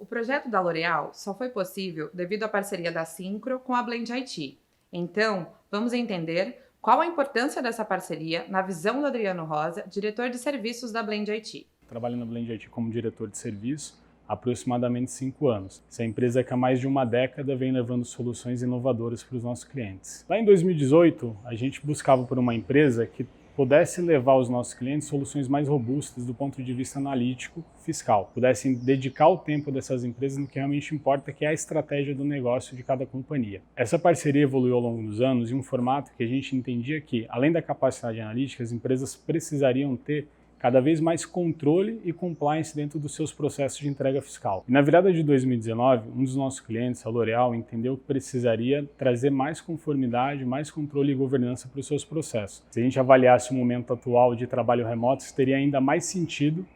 projeto da L'Oréal só foi possível devido à parceria da Syncro com a Blend IT. Então, vamos entender qual a importância dessa parceria na visão do Adriano Rosa, diretor de serviços da Blend IT. Trabalho na Blend IT como diretor de serviço há aproximadamente 5 anos. Essa empresa que há mais de uma década vem levando soluções inovadoras para os nossos clientes. Lá em 2018, a gente buscava por uma empresa que pudesse levar aos nossos clientes soluções mais robustas do ponto de vista analítico fiscal, pudessem dedicar o tempo dessas empresas no que realmente importa, que é a estratégia do negócio de cada companhia. Essa parceria evoluiu ao longo dos anos em um formato que a gente entendia que, além da capacidade analítica, as empresas precisariam ter cada vez mais controle e compliance dentro dos seus processos de entrega fiscal. E na virada de 2019, um dos nossos clientes, a L'Oréal, entendeu que precisaria trazer mais conformidade, mais controle e governança para os seus processos. Se a gente avaliasse o momento atual de trabalho remoto, isso teria ainda mais sentido,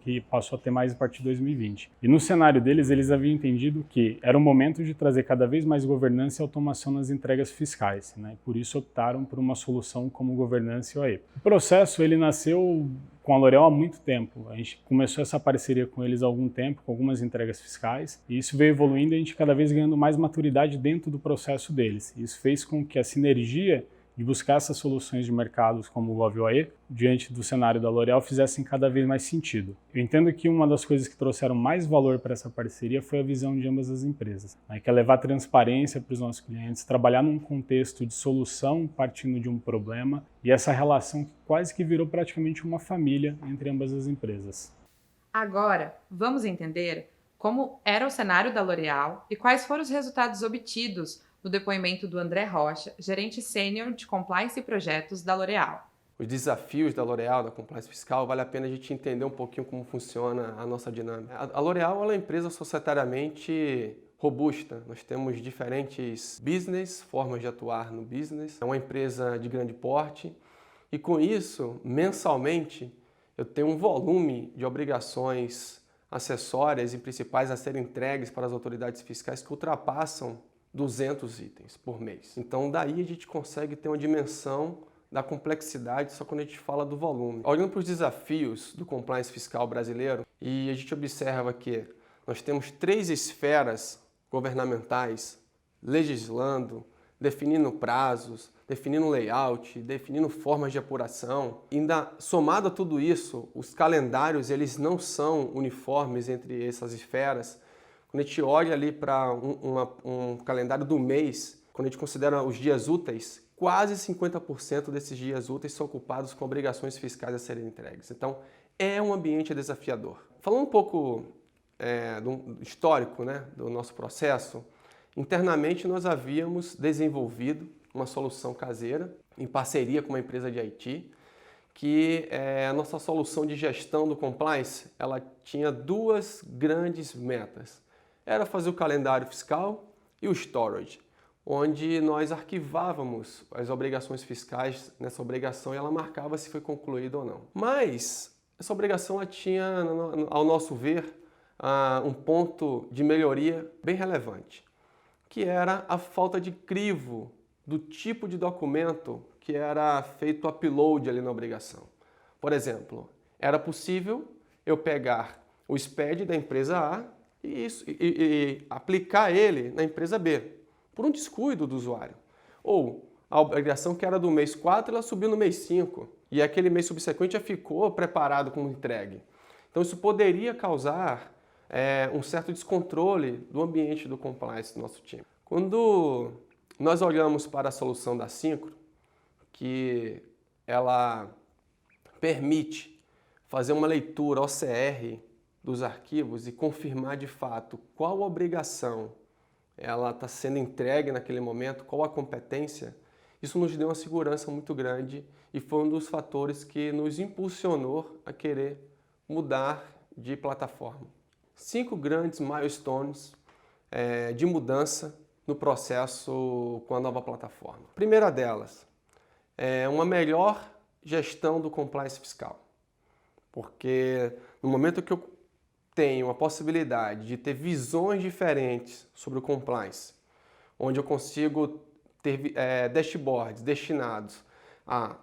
que passou a ter mais a partir de 2020. E no cenário deles, eles haviam entendido que era o momento de trazer cada vez mais governança e automação nas entregas fiscais. Por isso optaram por uma solução como governança e OE. O processo ele nasceu com a L'Oréal há muito tempo. A gente começou essa parceria com eles há algum tempo, com algumas entregas fiscais, e isso veio evoluindo e a gente cada vez ganhando mais maturidade dentro do processo deles. Isso fez com que a sinergia de buscar essas soluções de mercados como o GovOE, diante do cenário da L'Oréal, fizessem cada vez mais sentido. Eu entendo que uma das coisas que trouxeram mais valor para essa parceria foi a visão de ambas as empresas, que é levar transparência para os nossos clientes, trabalhar num contexto de solução partindo de um problema e essa relação que quase que virou praticamente uma família entre ambas as empresas. Agora, vamos entender como era o cenário da L'Oréal e quais foram os resultados obtidos no depoimento do André Rocha, gerente sênior de Compliance e Projetos da L'Oréal. Os desafios da L'Oréal, da compliance fiscal, vale a pena a gente entender um pouquinho como funciona a nossa dinâmica. A L'Oréal é uma empresa societariamente robusta. Nós temos diferentes business, formas de atuar no business. É uma empresa de grande porte e com isso, mensalmente, eu tenho um volume de obrigações acessórias e principais a serem entregues para as autoridades fiscais que ultrapassam 200 itens por mês. Então daí a gente consegue ter uma dimensão da complexidade só quando a gente fala do volume. Olhando para os desafios do compliance fiscal brasileiro, e a gente observa que nós temos 3 esferas governamentais legislando, definindo prazos, definindo layout, definindo formas de apuração. Ainda somado a tudo isso, os calendários eles não são uniformes entre essas esferas. Quando a gente olha ali para um calendário do mês, quando a gente considera os dias úteis, quase 50% desses dias úteis são ocupados com obrigações fiscais a serem entregues. Então, é um ambiente desafiador. Falando um pouco do histórico do nosso processo, internamente nós havíamos desenvolvido uma solução caseira, em parceria com uma empresa de IT, que a nossa solução de gestão do compliance, ela tinha 2 grandes metas. Era fazer o calendário fiscal e o storage, onde nós arquivávamos as obrigações fiscais nessa obrigação e ela marcava se foi concluída ou não. Mas essa obrigação ela tinha, ao nosso ver, um ponto de melhoria bem relevante, que era a falta de crivo do tipo de documento que era feito o upload ali na obrigação. Por exemplo, era possível eu pegar o SPED da empresa A e aplicar ele na empresa B, por um descuido do usuário. Ou a obrigação que era do mês 4, ela subiu no mês 5, e aquele mês subsequente já ficou preparado como entregue. Então isso poderia causar um certo descontrole do ambiente do compliance do nosso time. Quando nós olhamos para a solução da Syncro, que ela permite fazer uma leitura OCR dos arquivos e confirmar de fato qual obrigação ela está sendo entregue naquele momento, qual a competência, isso nos deu uma segurança muito grande e foi um dos fatores que nos impulsionou a querer mudar de plataforma. 5 grandes milestones de mudança no processo com a nova plataforma. A primeira delas é uma melhor gestão do compliance fiscal, porque no momento que eu tenho a possibilidade de ter visões diferentes sobre o compliance, onde eu consigo ter dashboards destinados a,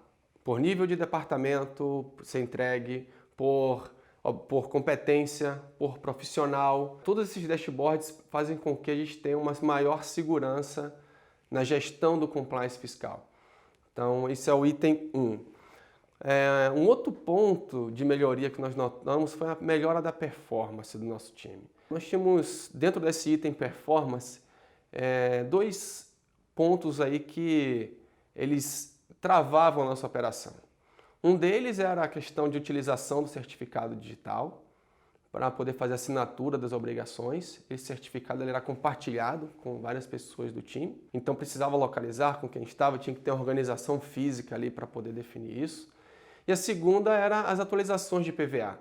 por nível de departamento ser entregue, por por competência, por profissional. Todos esses dashboards fazem com que a gente tenha uma maior segurança na gestão do compliance fiscal. Então, esse é o item 1. Um outro ponto de melhoria que nós notamos foi a melhora da performance do nosso time. Nós tínhamos, dentro desse item performance, 2 pontos aí que eles travavam a nossa operação. Um deles era a questão de utilização do certificado digital para poder fazer a assinatura das obrigações. Esse certificado ele era compartilhado com várias pessoas do time, então precisava localizar com quem estava, tinha que ter uma organização física ali para poder definir isso. E a segunda era as atualizações de PVA.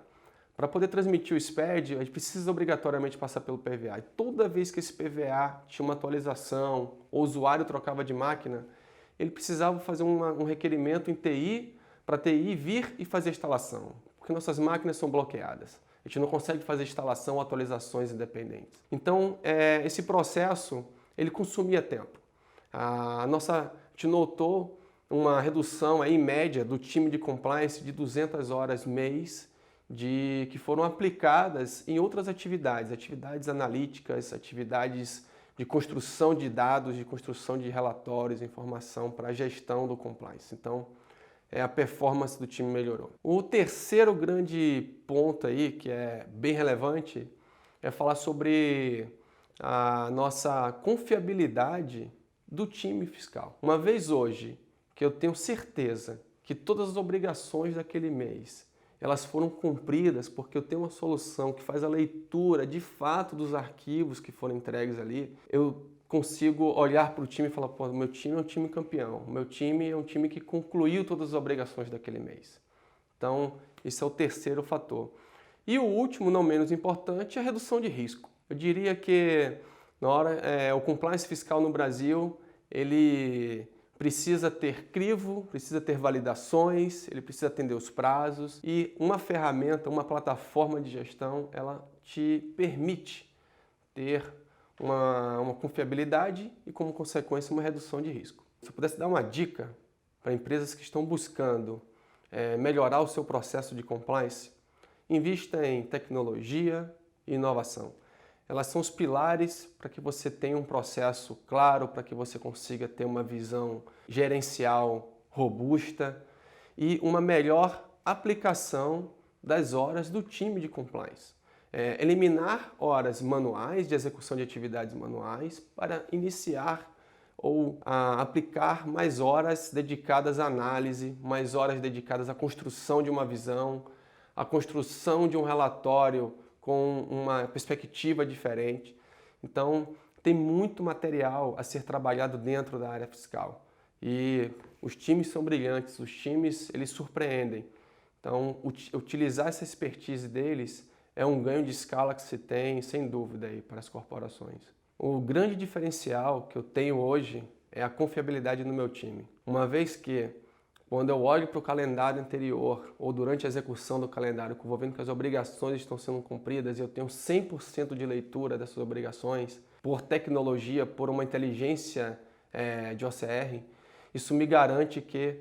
Para poder transmitir o SPED, a gente precisa obrigatoriamente passar pelo PVA. E toda vez que esse PVA tinha uma atualização, ou o usuário trocava de máquina, ele precisava fazer um requerimento em TI, para a TI vir e fazer a instalação, porque nossas máquinas são bloqueadas. A gente não consegue fazer instalação ou atualizações independentes. Então, esse processo, ele consumia tempo. A gente notou uma redução aí, em média do time de compliance de 200 horas mês, que foram aplicadas em outras atividades analíticas, atividades de construção de dados, de construção de relatórios, informação para a gestão do compliance. Então, a performance do time melhorou. O terceiro grande ponto aí, que é bem relevante, é falar sobre a nossa confiabilidade do time fiscal. Uma vez hoje que eu tenho certeza que todas as obrigações daquele mês elas foram cumpridas porque eu tenho uma solução que faz a leitura de fato dos arquivos que foram entregues ali, eu consigo olhar para o time e falar, pô, meu time é um time campeão, meu time é um time que concluiu todas as obrigações daquele mês. Então, esse é o terceiro fator. E o último, não menos importante, é a redução de risco. Eu diria que o compliance fiscal no Brasil, ele precisa ter crivo, precisa ter validações, ele precisa atender os prazos e uma ferramenta, uma plataforma de gestão, ela te permite ter uma confiabilidade e, como consequência, uma redução de risco. Se eu pudesse dar uma dica para empresas que estão buscando melhorar o seu processo de compliance, invista em tecnologia e inovação. Elas são os pilares para que você tenha um processo claro, para que você consiga ter uma visão gerencial robusta e uma melhor aplicação das horas do time de compliance. Eliminar horas manuais, de execução de atividades manuais, para iniciar ou aplicar mais horas dedicadas à análise, mais horas dedicadas à construção de uma visão, à construção de um relatório com uma perspectiva diferente. Então, tem muito material a ser trabalhado dentro da área fiscal. E os times são brilhantes, os times eles surpreendem. Então, utilizar essa expertise deles é um ganho de escala que se tem, sem dúvida, aí, para as corporações. O grande diferencial que eu tenho hoje é a confiabilidade no meu time. Uma vez que, quando eu olho para o calendário anterior ou durante a execução do calendário, eu vou vendo que as obrigações estão sendo cumpridas e eu tenho 100% de leitura dessas obrigações por tecnologia, por uma inteligência de OCR, isso me garante que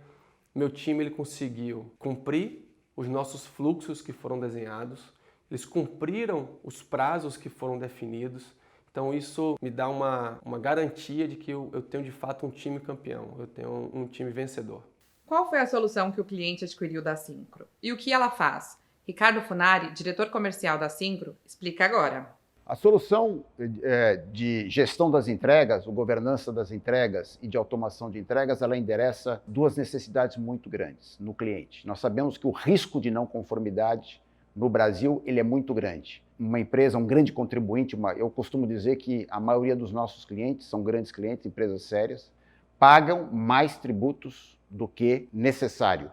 meu time ele conseguiu cumprir os nossos fluxos que foram desenhados, eles cumpriram os prazos que foram definidos. Então isso me dá uma garantia de que eu tenho de fato um time campeão, eu tenho um time vencedor. Qual foi a solução que o cliente adquiriu da Syncro? E o que ela faz? Ricardo Funari, diretor comercial da Syncro, explica agora. A solução de gestão das entregas, ou governança das entregas e de automação de entregas, ela endereça 2 necessidades muito grandes no cliente. Nós sabemos que o risco de não conformidade no Brasil ele é muito grande. Uma empresa, um grande contribuinte, eu costumo dizer que a maioria dos nossos clientes são grandes clientes, empresas sérias, pagam mais tributos do que necessário,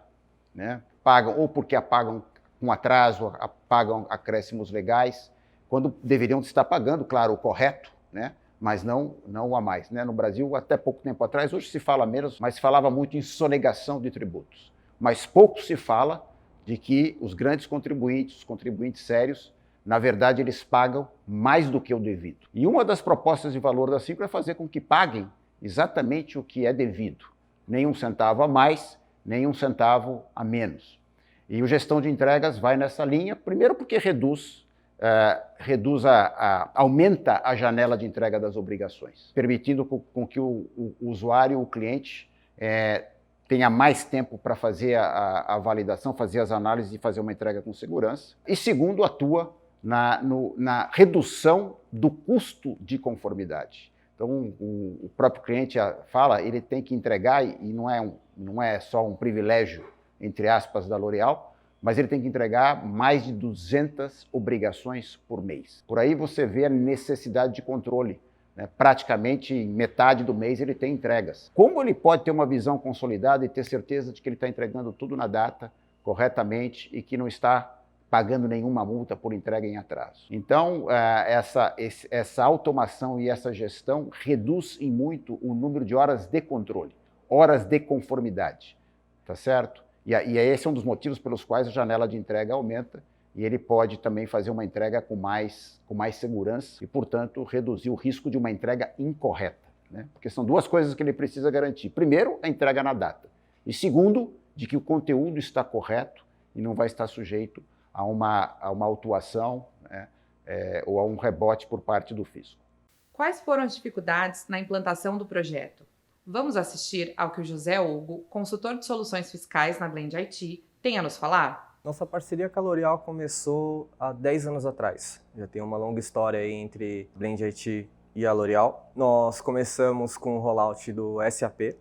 né? Pagam ou porque pagam com atraso, pagam acréscimos legais, quando deveriam estar pagando, claro, o correto, né? Mas não a mais, né? No Brasil, até pouco tempo atrás, hoje se fala menos, mas se falava muito em sonegação de tributos. Mas pouco se fala de que os grandes contribuintes, os contribuintes sérios, na verdade, eles pagam mais do que o devido. E uma das propostas de valor da Syncro é fazer com que paguem exatamente o que é devido. Nem um centavo a mais, nem um centavo a menos. E o gestão de entregas vai nessa linha, primeiro porque aumenta a janela de entrega das obrigações, permitindo com que o usuário, o cliente, tenha mais tempo para fazer a validação, fazer as análises e fazer uma entrega com segurança. E segundo, atua na redução do custo de conformidade. Então, o próprio cliente fala, ele tem que entregar, e não é só um privilégio, entre aspas, da L'Oréal, mas ele tem que entregar mais de 200 obrigações por mês. Por aí você vê a necessidade de controle. Praticamente metade do mês ele tem entregas. Como ele pode ter uma visão consolidada e ter certeza de que ele está entregando tudo na data, corretamente, e que não está pagando nenhuma multa por entrega em atraso? Então, essa automação e essa gestão reduz em muito o número de horas de controle, horas de conformidade, tá certo? E esse é um dos motivos pelos quais a janela de entrega aumenta, e ele pode também fazer uma entrega com mais segurança e, portanto, reduzir o risco de uma entrega incorreta, né? Porque são duas coisas que ele precisa garantir. Primeiro, a entrega na data. E segundo, de que o conteúdo está correto e não vai estar sujeito a uma autuação, né, ou a um rebote por parte do fisco. Quais foram as dificuldades na implantação do projeto? Vamos assistir ao que o José Hugo, consultor de soluções fiscais na Blend IT, tem a nos falar? Nossa parceria com a L'Oréal começou há 10 anos atrás. Já tem uma longa história aí entre Blend IT e a L'Oréal. Nós começamos com o rollout do SAP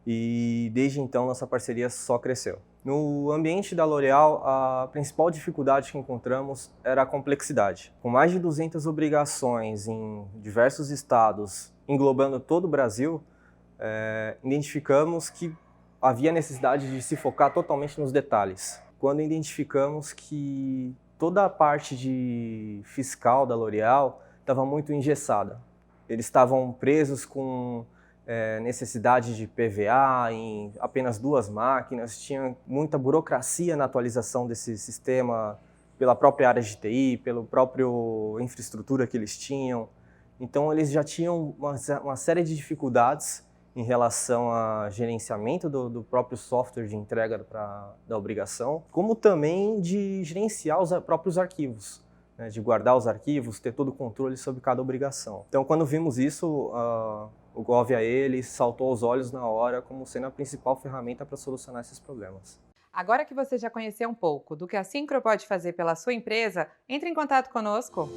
e desde então nossa parceria só cresceu. No ambiente da L'Oréal, a principal dificuldade que encontramos era a complexidade. Com mais de 200 obrigações em diversos estados, englobando todo o Brasil, identificamos que havia necessidade de se focar totalmente nos detalhes. Quando identificamos que toda a parte de fiscal da L'Oréal estava muito engessada. Eles estavam presos com necessidade de PVA em apenas 2 máquinas, tinha muita burocracia na atualização desse sistema pela própria área de TI, pela própria infraestrutura que eles tinham. Então eles já tinham uma série de dificuldades em relação ao gerenciamento do próprio software de entrega da obrigação, como também de gerenciar os próprios arquivos, né, de guardar os arquivos, ter todo o controle sobre cada obrigação. Então, quando vimos isso, o GovAE saltou aos olhos na hora como sendo a principal ferramenta para solucionar esses problemas. Agora que você já conheceu um pouco do que a Syncro pode fazer pela sua empresa, entre em contato conosco!